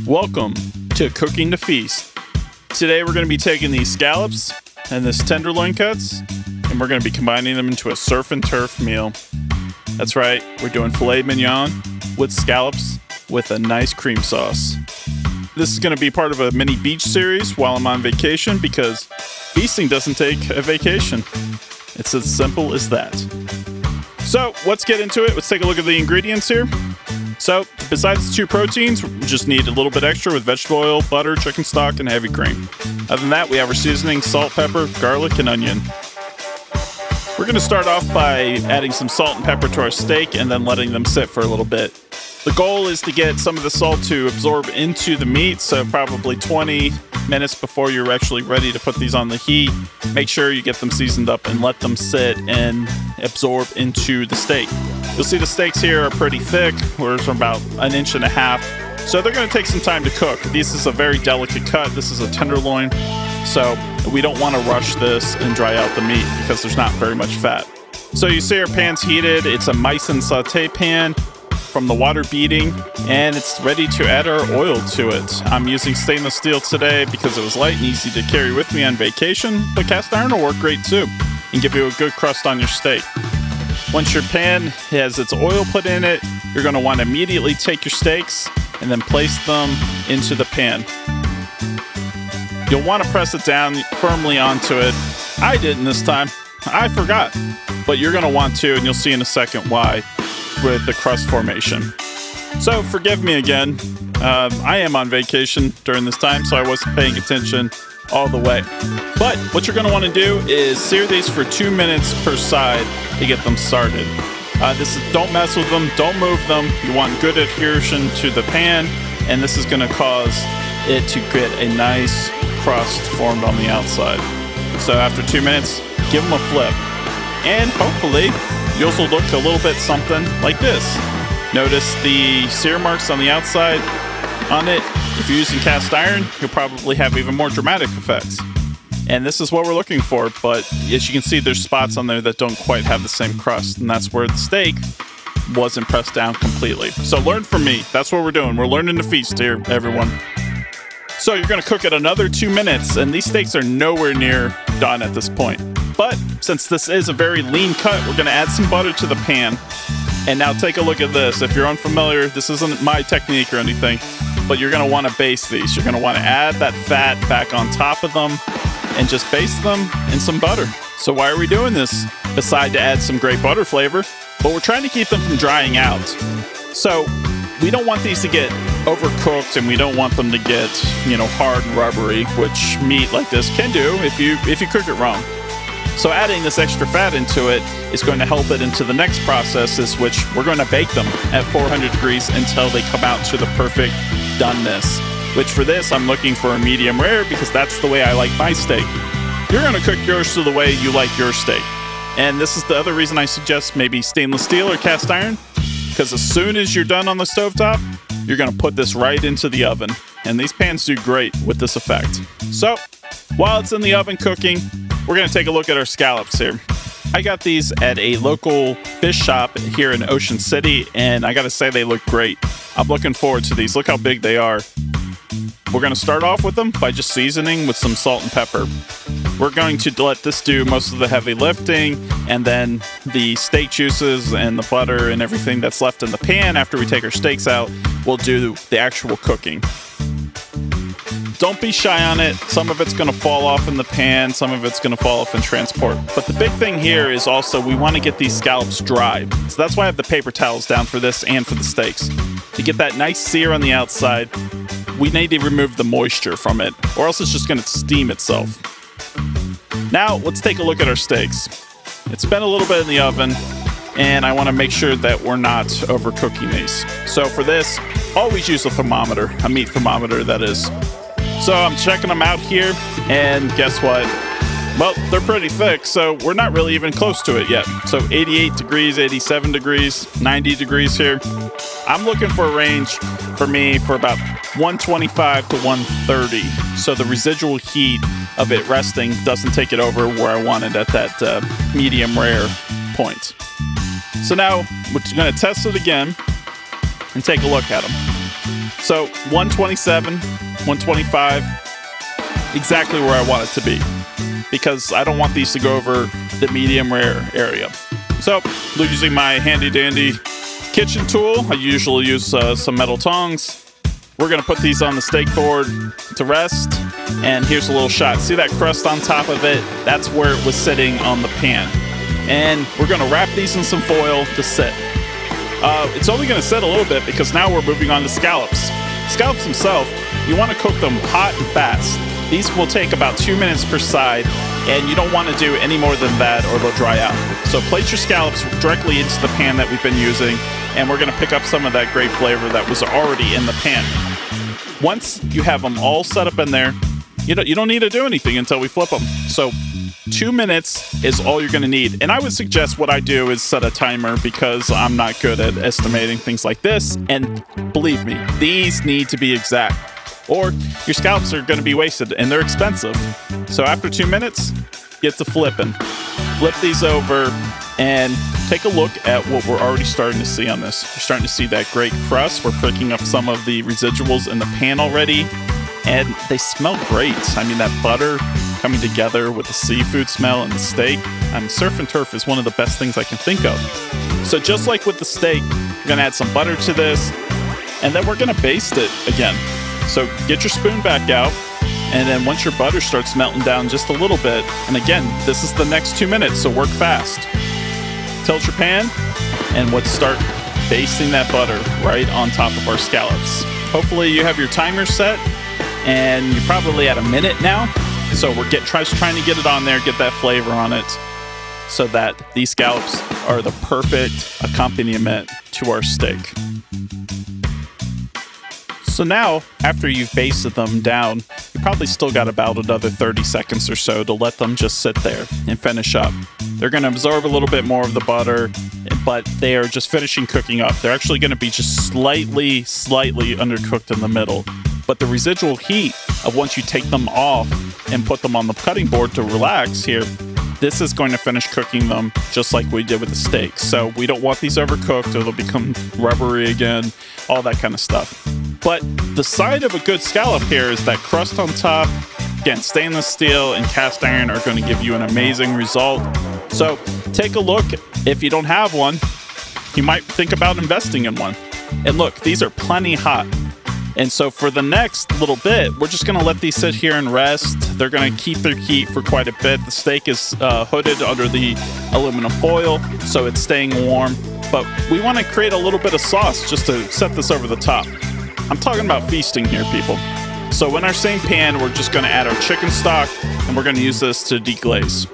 Welcome to Cooking to Feast. Today we're going to be taking these scallops and this tenderloin cuts, and we're going to be combining them into a surf and turf meal. That's right, we're doing filet mignon with scallops with a nice cream sauce. This is going to be part of a mini beach series while I'm on vacation because feasting doesn't take a vacation. It's as simple as that. So let's get into it. Let's take a look at the ingredients here. So besides the two proteins, we just need a little bit extra with vegetable oil, butter, chicken stock, and heavy cream. Other than that, we have our seasoning, salt, pepper, garlic, and onion. We're going to start off by adding some salt and pepper to our steak and then letting them sit for a little bit. The goal is to get some of the salt to absorb into the meat, so probably 20 minutes before you're actually ready to put these on the heat. Make sure you get them seasoned up and let them sit and absorb into the steak. You'll see the steaks here are pretty thick. We're about 1.5 inches. So they're going to take some time to cook. This is a very delicate cut. This is a tenderloin. So we don't want to rush this and dry out the meat because there's not very much fat. So you see our pan's heated. It's a mice and saute pan from the water beating, and it's ready to add our oil to it. I'm using stainless steel today because it was light and easy to carry with me on vacation, but cast iron will work great too and give you a good crust on your steak. Once your pan has its oil put in it, you're going to want to immediately take your steaks and then place them into the pan. You'll want to press it down firmly onto it. I didn't this time. I forgot. But you're going to want to, and you'll see in a second why with the crust formation. So forgive me again. I am on vacation during this time, so I wasn't paying attention all the way. But what you're going to want to do is sear these for 2 minutes per side to get them started. Don't mess with them, don't move them. You want good adhesion to the pan, and this is going to cause it to get a nice crust formed on the outside. So after 2 minutes, give them a flip, and hopefully you'll also look a little bit something like this. Notice the sear marks on the outside on it. If you're using cast iron, you'll probably have even more dramatic effects. And this is what we're looking for, but as you can see, there's spots on there that don't quite have the same crust, and that's where the steak wasn't pressed down completely. So learn from me. That's what we're doing. We're learning to feast here, everyone. So you're going to cook it another 2 minutes, and these steaks are nowhere near done at this point. But since this is a very lean cut, we're going to add some butter to the pan. And now take a look at this. If you're unfamiliar, this isn't my technique or anything, but you're going to want to baste these. You're going to want to add that fat back on top of them and just baste them in some butter. So why are we doing this? Besides to add some great butter flavor, but we're trying to keep them from drying out. So we don't want these to get overcooked, and we don't want them to get, hard and rubbery, which meat like this can do if you cook it wrong. So adding this extra fat into it is going to help it into the next processes, which we're going to bake them at 400 degrees until they come out to the perfect doneness. Which for this, I'm looking for a medium rare because that's the way I like my steak. You're going to cook yours to the way you like your steak. And this is the other reason I suggest maybe stainless steel or cast iron, because as soon as you're done on the stovetop, you're going to put this right into the oven. And these pans do great with this effect. So while it's in the oven cooking, we're going to take a look at our scallops here. I got these at a local fish shop here in Ocean City, and I got to say they look great. I'm looking forward to these. Look how big they are. We're going to start off with them by just seasoning with some salt and pepper. We're going to let this do most of the heavy lifting, and then the steak juices and the butter and everything that's left in the pan after we take our steaks out, we'll do the actual cooking. Don't be shy on it. Some of it's going to fall off in the pan. Some of it's going to fall off in transport. But the big thing here is also we want to get these scallops dry. So that's why I have the paper towels down for this and for the steaks. To get that nice sear on the outside, we need to remove the moisture from it, or else it's just going to steam itself. Now, let's take a look at our steaks. It's been a little bit in the oven, and I want to make sure that we're not overcooking these. So for this, always use a thermometer, a meat thermometer that is. So I'm checking them out here, and guess what? Well, they're pretty thick, so we're not really even close to it yet. So 88 degrees, 87 degrees, 90 degrees here. I'm looking for a range for me for about 125 to 130. So the residual heat of it resting doesn't take it over where I want it at that medium rare point. So now we're going to test it again and take a look at them. So 127, 125, exactly where I want it to be, because I don't want these to go over the medium rare area. So using my handy dandy kitchen tool, I usually use some metal tongs. We're gonna put these on the steak board to rest, and here's a little shot. See that crust on top of it? That's where it was sitting on the pan. And we're gonna wrap these in some foil to sit. It's only gonna sit a little bit because now we're moving on to scallops. Scallops themselves, you wanna cook them hot and fast. These will take about 2 minutes per side, and you don't want to do any more than that or they'll dry out. So place your scallops directly into the pan that we've been using, and we're going to pick up some of that great flavor that was already in the pan. Once you have them all set up in there, you don't need to do anything until we flip them. So 2 minutes is all you're going to need. And I would suggest what I do is set a timer because I'm not good at estimating things like this. And believe me, these need to be exact, or your scallops are going to be wasted and they're expensive. So after 2 minutes, get to flipping. Flip these over and take a look at what we're already starting to see on this. You're starting to see that great crust. We're picking up some of the residuals in the pan already, and they smell great. I mean, that butter coming together with the seafood smell and the steak. Surf and turf is one of the best things I can think of. So just like with the steak, we're gonna add some butter to this, and then we're gonna baste it again. So get your spoon back out, and then once your butter starts melting down just a little bit, and again, this is the next 2 minutes, so work fast. Tilt your pan, and let's start basting that butter right on top of our scallops. Hopefully you have your timer set, and you're probably at a minute now. So we're trying to get it on there, get that flavor on it, so that these scallops are the perfect accompaniment to our steak. So now, after you've basted them down, you probably still got about another 30 seconds or so to let them just sit there and finish up. They're going to absorb a little bit more of the butter, but they are just finishing cooking up. They're actually going to be just slightly undercooked in the middle. But the residual heat of once you take them off and put them on the cutting board to relax here, this is going to finish cooking them just like we did with the steak. So we don't want these overcooked or they'll become rubbery again, all that kind of stuff. But the side of a good scallop here is that crust on top. Again, stainless steel and cast iron are going to give you an amazing result. So take a look. If you don't have one, you might think about investing in one. And look, these are plenty hot. And so for the next little bit, we're just going to let these sit here and rest. They're going to keep their heat for quite a bit. The steak is hooded under the aluminum foil, so it's staying warm. But we want to create a little bit of sauce just to set this over the top. I'm talking about feasting here, people. So in our same pan, we're just going to add our chicken stock, and we're going to use this to deglaze.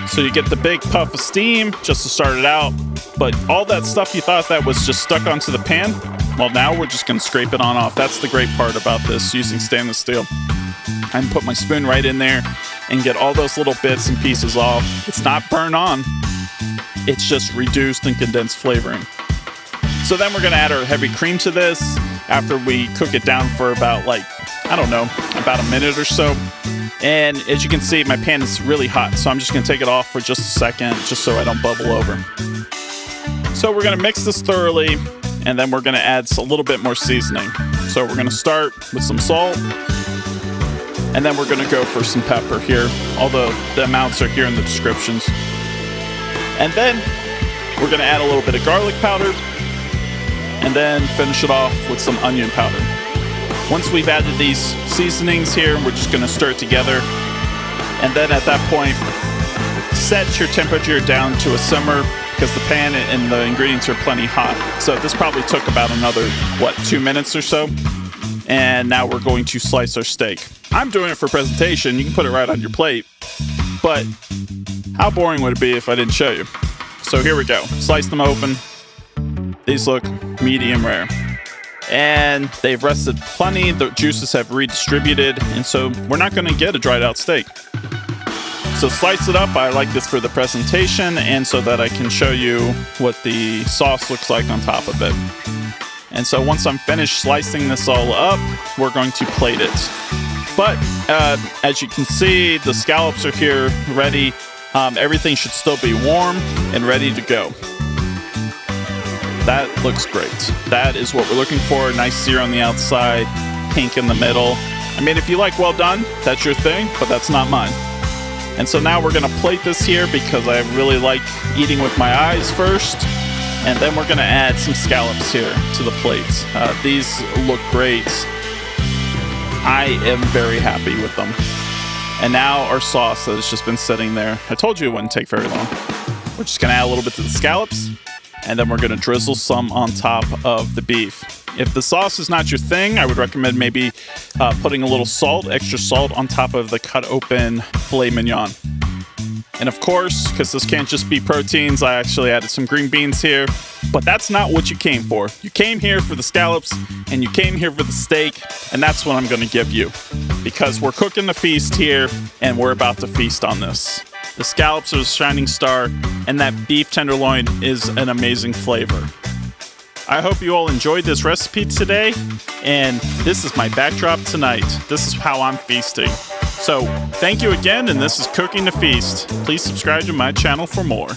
So you get the big puff of steam just to start it out. But all that stuff you thought that was just stuck onto the pan, well, now we're just going to scrape it on off. That's the great part about this, using stainless steel. I can put my spoon right in there and get all those little bits and pieces off. It's not burnt on. It's just reduced and condensed flavoring. So then we're going to add our heavy cream to this after we cook it down for about, about a minute or so. And as you can see, my pan is really hot, so I'm just going to take it off for just a second, just so I don't bubble over. So we're going to mix this thoroughly, and then we're going to add a little bit more seasoning. So we're going to start with some salt, and then we're going to go for some pepper here. All the amounts are here in the descriptions. And then we're going to add a little bit of garlic powder, and then finish it off with some onion powder. Once we've added these seasonings here, we're just going to stir it together. And then at that point, set your temperature down to a simmer, because the pan and the ingredients are plenty hot. So this probably took about another, 2 minutes or so. And now we're going to slice our steak. I'm doing it for presentation. You can put it right on your plate. But how boring would it be if I didn't show you? So here we go. Slice them open. These look medium rare. And they've rested plenty. The juices have redistributed. And so we're not going to get a dried out steak. So slice it up. I like this for the presentation and so that I can show you what the sauce looks like on top of it. And so once I'm finished slicing this all up, we're going to plate it. But as you can see, the scallops are here ready. Everything should still be warm and ready to go. That looks great. That is what we're looking for. Nice sear on the outside, pink in the middle. I mean, if you like well done, that's your thing, but that's not mine. And so now we're gonna plate this here because I really like eating with my eyes first. And then we're gonna add some scallops here to the plate. These look great. I am very happy with them. And now our sauce that has just been sitting there. I told you it wouldn't take very long. We're just gonna add a little bit to the scallops, and then we're gonna drizzle some on top of the beef. If the sauce is not your thing, I would recommend maybe putting a little salt, extra salt on top of the cut open filet mignon. And of course, because this can't just be proteins, I actually added some green beans here. But that's not what you came for. You came here for the scallops, and you came here for the steak, and that's what I'm gonna give you. Because we're cooking the feast here, and we're about to feast on this. The scallops are the shining star, and that beef tenderloin is an amazing flavor. I hope you all enjoyed this recipe today, and this is my backdrop tonight. This is how I'm feasting. So, thank you again, and this is Cooking to Feast. Please subscribe to my channel for more.